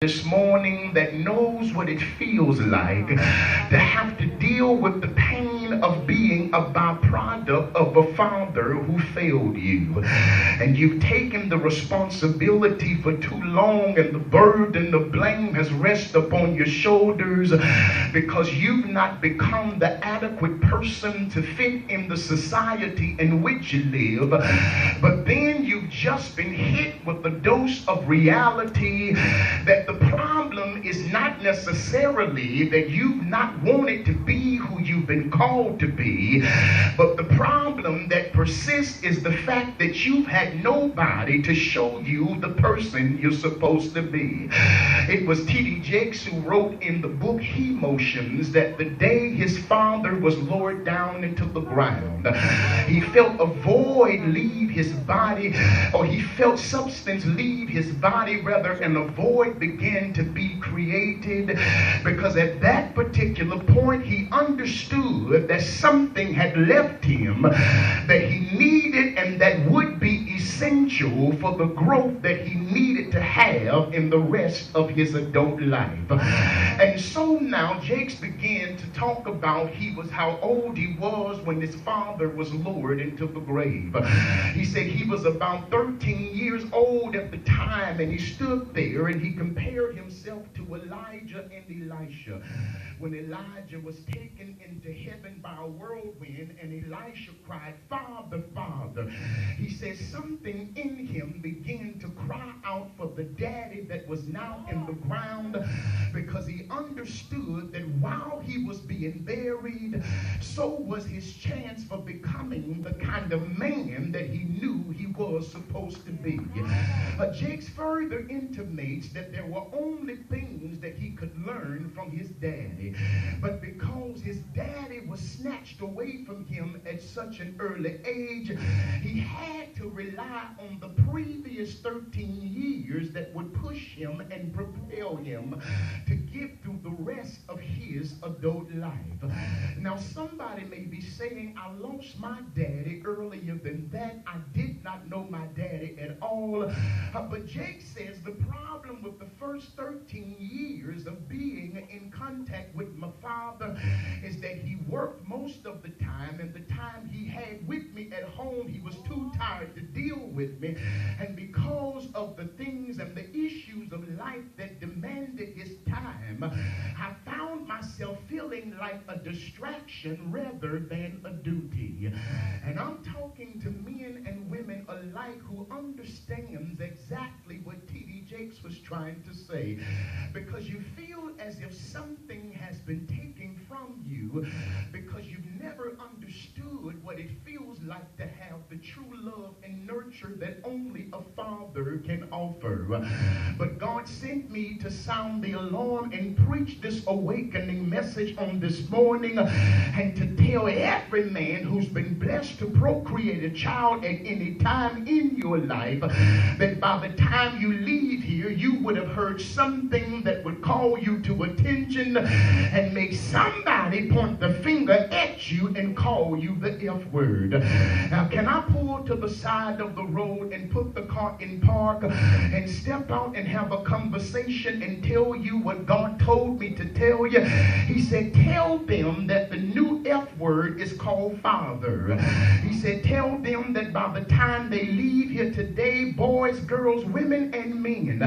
this morning that knows what it feels like to have to deal with the pain of being a byproduct of a father who failed you. And you've taken the responsibility for too long, and the burden, the blame has rested upon your shoulders because you've not become the adequate person to fit in the society in which you live. But then you've just been hit with a dose of reality that the problem is not necessarily that you've not wanted to be who you've been called to be, but the problem that persists is the fact that you've had nobody to show you the person you're supposed to be. It was T.D. Jakes who wrote in the book Emotions that the day his father was lowered down into the ground, he felt a void leave his body, or he felt substance leave his body rather, and a void began to be created, because at that particular point he understood that something had left him that he needed and that would be essential for the growth that he needed to have in the rest of his adult life. And so now Jakes began to talk about how old he was when his father was lowered into the grave. He said he was about 13 years old at the time, and he stood there and he compared himself to Elijah and Elisha. When Elijah was taken into heaven by a whirlwind and Elisha cried, "Father, Father," he said something in him began to cry out for the daddy that was now in the ground, because he understood that while he was being buried, so was his chance for becoming the kind of man that he knew he was supposed to be. Jakes further intimates that there were only things that he could learn from his daddy, but because his daddy was snatched away from him at such an early age, he had to rely on the previous 13 years that would push him and propel him to get through the rest of his adult life. Now somebody may be saying, "I lost my daddy earlier than that. I did not know my daddy at all." But Jake says the problem with the first 13 years of being in contact with my father is that he worked most of the time, and the time he had with me at home, he was too tired to deal with me. And because of the things and the issues of life that demanded his time, I found myself feeling like a distraction rather than a duty. And I'm talking to men and women alike who understands exactly what T.D. Jakes was trying to say, because you feel as if something has been taken from you because you've never understood what it feels like to have the true love and nurture that only a father can offer. But God sent me to sound the alarm and preach this awakening message on this morning, and to tell every man who's been blessed to procreate a child at any time in your life that by the time you leave here, you would have heard something that would call you to attention and make somebody point the finger at you and call you the F word. Now, can I pull to the side of the road and put the car in park and step out and have a conversation and tell you what God told me to tell you? He said, tell them that the new F word is called father. He said, tell them that by the time they leave here today, boys, girls, women, and men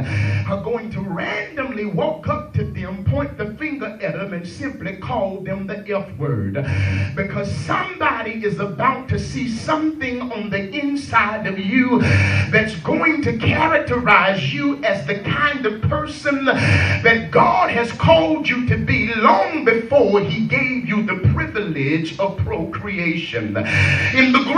are going to randomly walk up to them, point the finger at them, and simply call them the F word. Because somebody is about to see something on the inside of you that's going to characterize you as the kind of person that God has called you to be long before he gave you the privilege of procreation. In the Greek